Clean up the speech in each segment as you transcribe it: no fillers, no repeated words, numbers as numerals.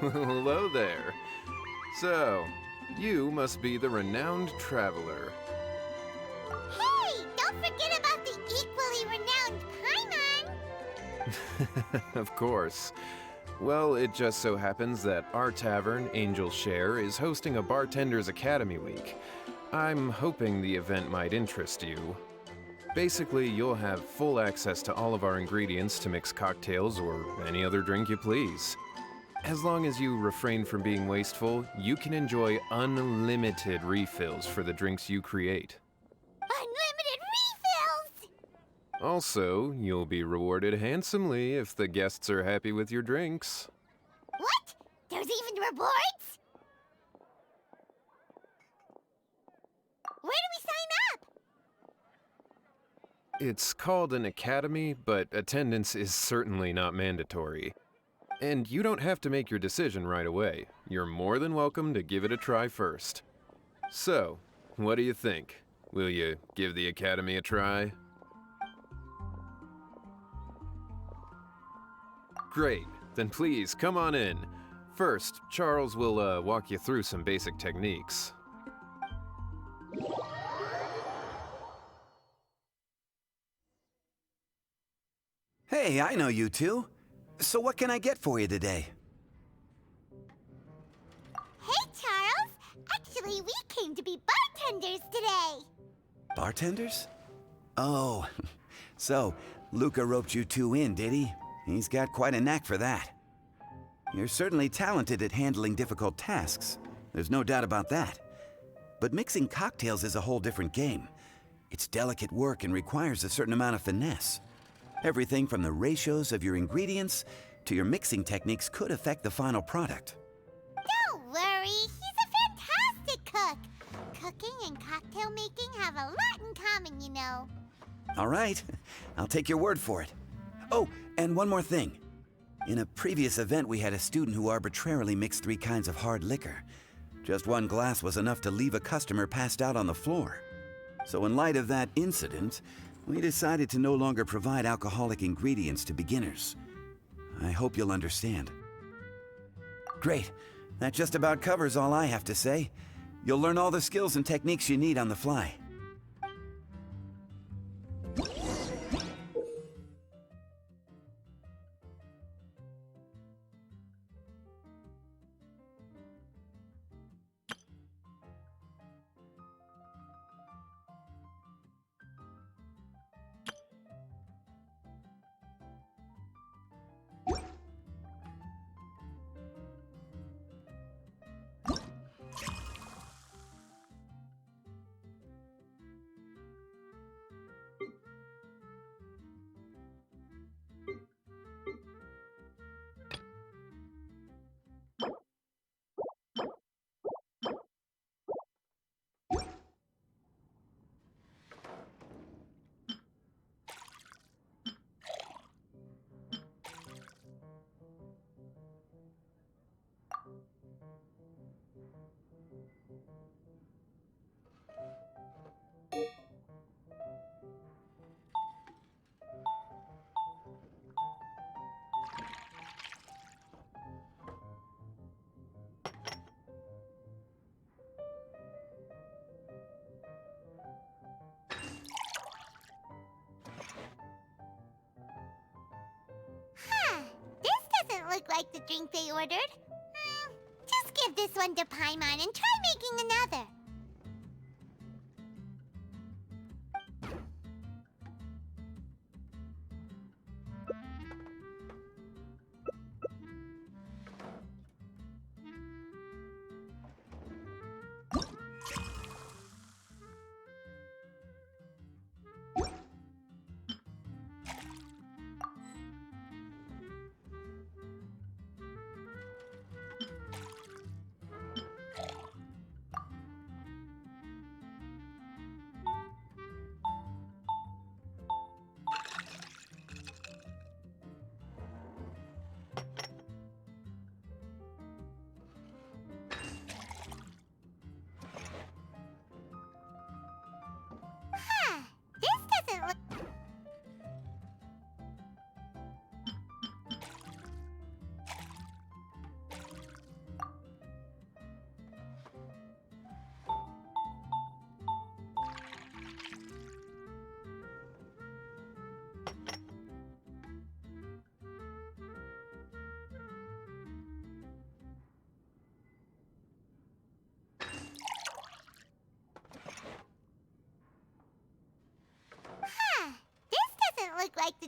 Hello there. So, you must be the renowned traveler. Hey, don't forget about the equally renowned Paimon! Of course. Well, it just so happens that our tavern, Angel's Share, is hosting a Bartender's Academy Week. I'm hoping the event might interest you. Basically, you'll have full access to all of our ingredients to mix cocktails or any other drink you please. As long as you refrain from being wasteful, you can enjoy unlimited refills for the drinks you create. Unlimited refills! Also, you'll be rewarded handsomely if the guests are happy with your drinks. What? There's even rewards? Where do we sign up? It's called an academy, but attendance is certainly not mandatory. And you don't have to make your decision right away. You're more than welcome to give it a try first. So, what do you think? Will you give the academy a try? Great, then please come on in. First, Charles will walk you through some basic techniques. Hey, I know you two. So what can I get for you today? Hey, Charles! Actually, we came to be bartenders today! Bartenders? Oh, so Luca roped you two in, did he? He's got quite a knack for that. You're certainly talented at handling difficult tasks. There's no doubt about that. But mixing cocktails is a whole different game. It's delicate work and requires a certain amount of finesse. Everything from the ratios of your ingredients to your mixing techniques could affect the final product. Don't worry, he's a fantastic cook! Cooking and cocktail making have a lot in common, you know. All right, I'll take your word for it. Oh, and one more thing. In a previous event, we had a student who arbitrarily mixed 3 kinds of hard liquor. Just one glass was enough to leave a customer passed out on the floor. So in light of that incident, we decided to no longer provide alcoholic ingredients to beginners. I hope you'll understand. Great. That just about covers all I have to say. You'll learn all the skills and techniques you need on the fly. Huh, this doesn't look like the drink they ordered. Just give this one to Paimon and try making another.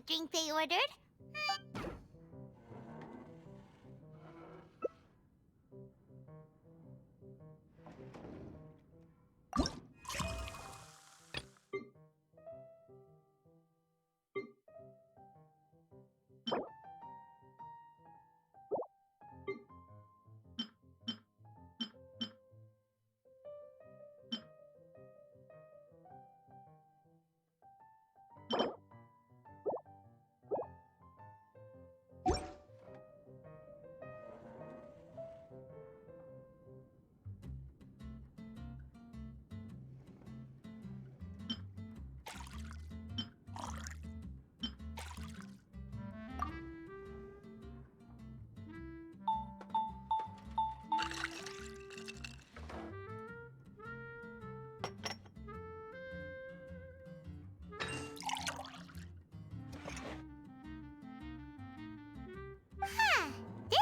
the drink they ordered. Huh, this...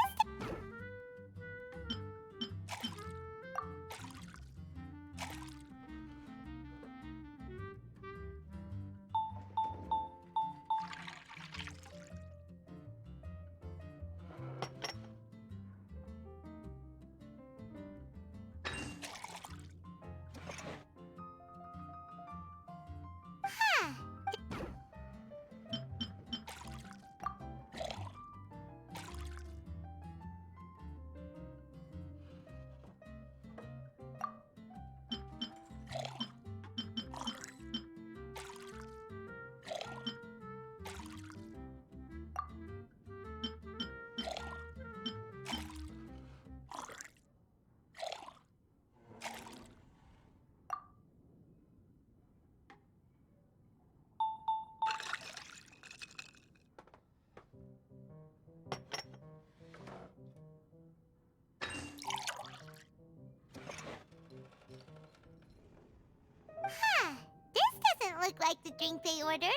Huh. Huh, this doesn't look like the drink they ordered.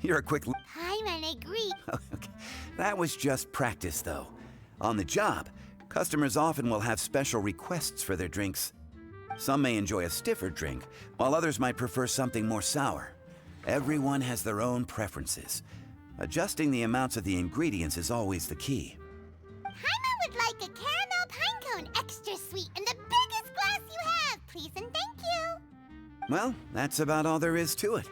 You're a quick... Paimon agreed. Okay. That was just practice, though. On the job, customers often will have special requests for their drinks. Some may enjoy a stiffer drink, while others might prefer something more sour. Everyone has their own preferences. Adjusting the amounts of the ingredients is always the key. Paimon would like a caramel pine cone, extra sweet, in the biggest glass you have, please and thank you. Well, that's about all there is to it.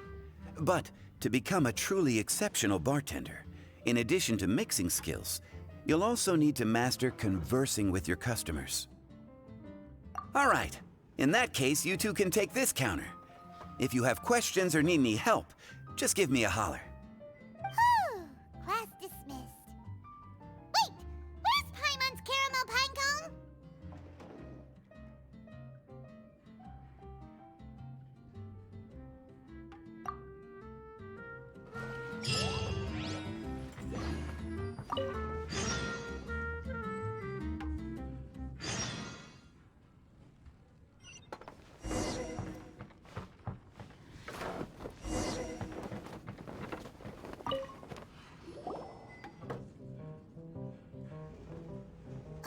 But to become a truly exceptional bartender, in addition to mixing skills, you'll also need to master conversing with your customers. All right, in that case, you two can take this counter. If you have questions or need any help, just give me a holler. Whew, class dismissed. Wait, where's Paimon's caramel pine cone?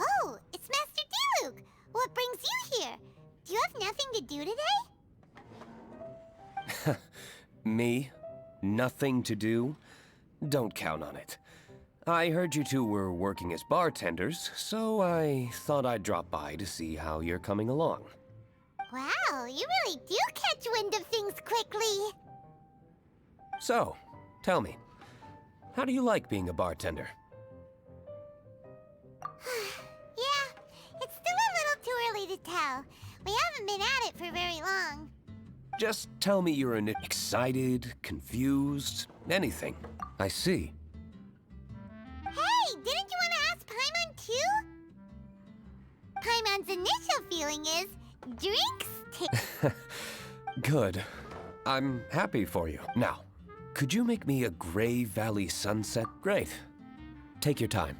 Oh, it's Master Diluc. What brings you here? Do you have nothing to do today? Me? Nothing to do? Don't count on it. I heard you two were working as bartenders, so I thought I'd drop by to see how you're coming along. Wow, you really do catch wind of things quickly. So, tell me, how do you like being a bartender? Yeah, it's still a little too early to tell. We haven't been at it for very long. Just tell me you're excited, confused, anything. I see. Hey, didn't you want to ask Paimon too? Paimon's initial feeling is drinks taste. Good. I'm happy for you. Now, Could you make me a Gray Valley sunset? Great. Take your time.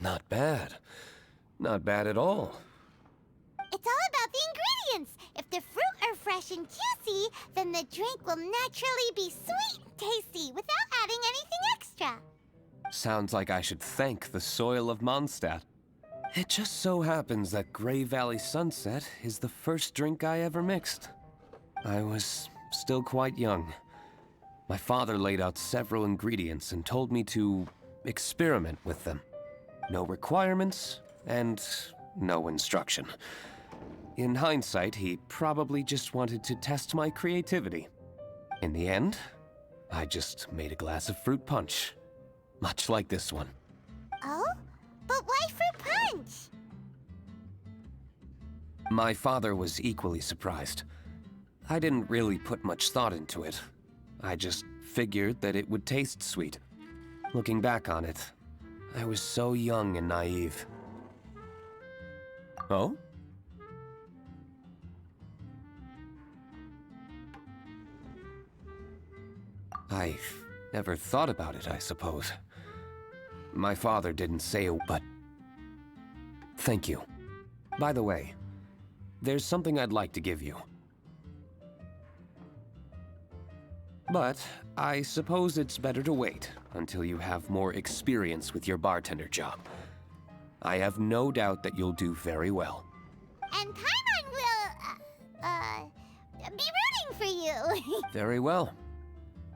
Not bad. Not bad at all. It's all about the ingredients. If the fruit are fresh and juicy, then the drink will naturally be sweet and tasty without adding anything extra. Sounds like I should thank the soil of Mondstadt. It just so happens that Gray Valley Sunset is the first drink I ever mixed. I was still quite young. My father laid out several ingredients and told me to experiment with them. No requirements, and no instruction. In hindsight, he probably just wanted to test my creativity. In the end, I just made a glass of fruit punch. Much like this one. Oh? But why fruit punch? My father was equally surprised. I didn't really put much thought into it. I just figured that it would taste sweet. Looking back on it, I was so young and naive. Oh? I never thought about it, I suppose. My father didn't say it, but... Thank you. By the way, there's something I'd like to give you. But I suppose it's better to wait until you have more experience with your bartender job. I have no doubt that you'll do very well. And Paimon will, be rooting for you. Very well.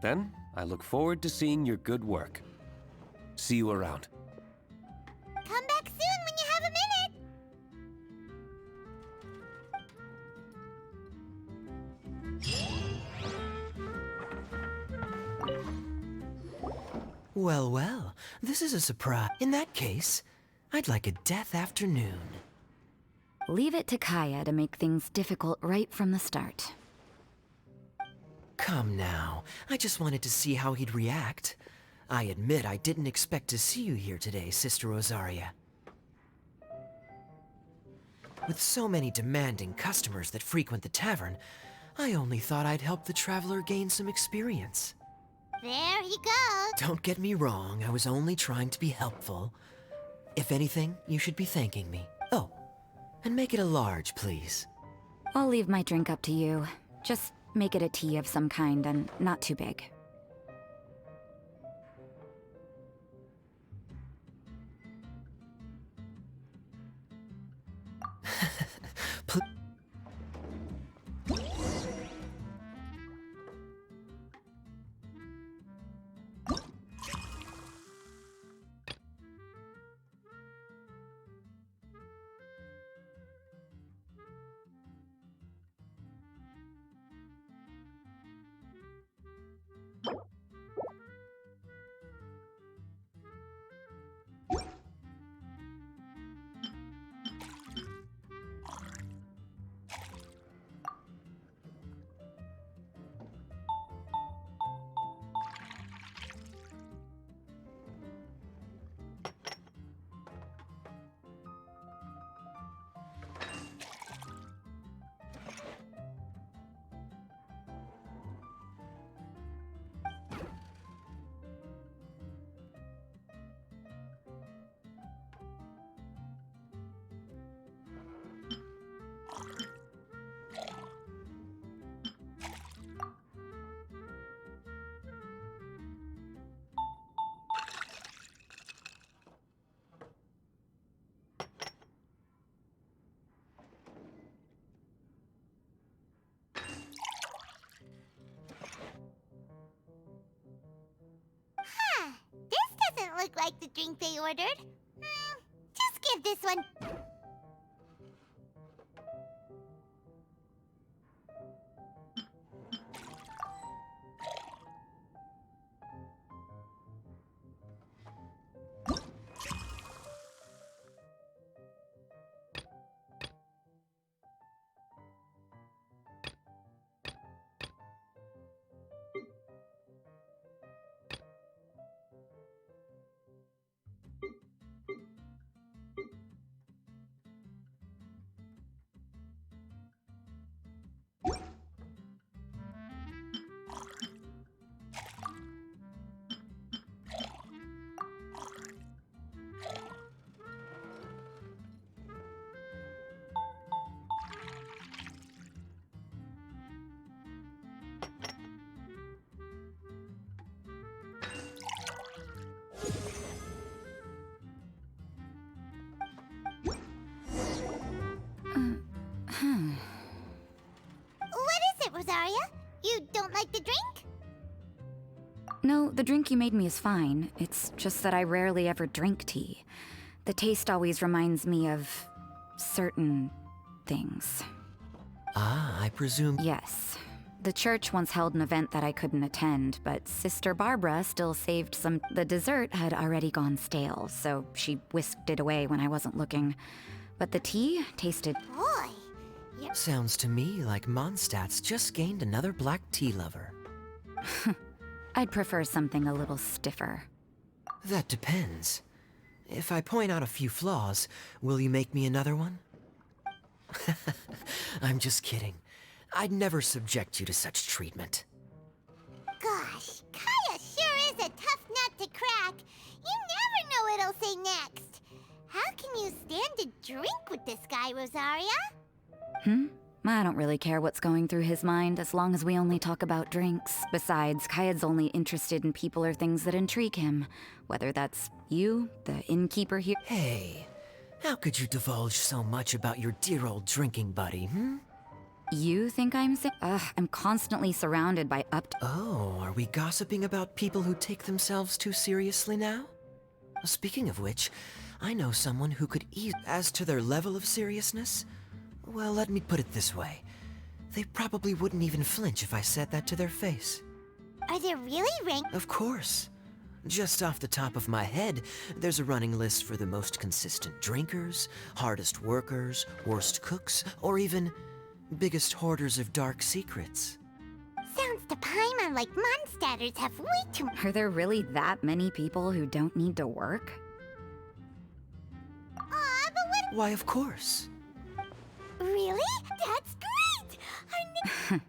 Then, I look forward to seeing your good work. See you around. Come back soon when you have a minute. Well, well, this is a surprise. In that case, I'd like a death afternoon. Leave it to Kaya to make things difficult right from the start. Come now, I just wanted to see how he'd react. I admit I didn't expect to see you here today, Sister Rosaria. With so many demanding customers that frequent the tavern, I only thought I'd help the traveler gain some experience. There he goes. Don't get me wrong, I was only trying to be helpful. If anything, you should be thanking me. Oh, and make it a large, please. I'll leave my drink up to you. Just make it a tea of some kind and not too big. look like the drink they ordered. Just give this one. What is it, Rosaria? You don't like the drink? No, the drink you made me is fine. It's just that I rarely ever drink tea. The taste always reminds me of certain things. Ah, I presume... Yes. The church once held an event that I couldn't attend, but Sister Barbara still saved some. The dessert had already gone stale, so she whisked it away when I wasn't looking. But the tea tasted... Boy, you're... Sounds to me like Mondstadt's just gained another black tea lover. I'd prefer something a little stiffer. That depends. If I point out a few flaws, will you make me another one? I'm just kidding. I'd never subject you to such treatment. Gosh, Kaya sure is a tough nut to crack. You never know what he'll say next. How can you stand to drink with this guy, Rosaria? I don't really care what's going through his mind as long as we only talk about drinks. Besides, Kayad's only interested in people or things that intrigue him. Whether that's you, the innkeeper here... Hey, how could you divulge so much about your dear old drinking buddy, You think I'm sick? I'm constantly surrounded by Oh, are we gossiping about people who take themselves too seriously now? Speaking of which, I know someone who could ease... As to their level of seriousness, well, let me put it this way. They probably wouldn't even flinch if I said that to their face. Are there really rank... Of course. Just off the top of my head, there's a running list for the most consistent drinkers, hardest workers, worst cooks, or even biggest hoarders of dark secrets. Sounds to Paimon like Mondstadters have way too... Are there really that many people who don't need to work? Aw, but what... Why, of course. Really? That's great!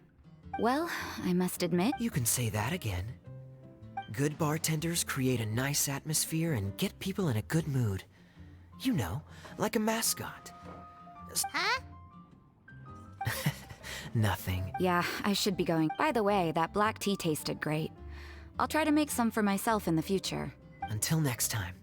Well, I must admit... You can say that again. Good bartenders create a nice atmosphere and get people in a good mood. You know, like a mascot. Huh? Nothing. Yeah, I should be going. By the way, that black tea tasted great. I'll try to make some for myself in the future. Until next time.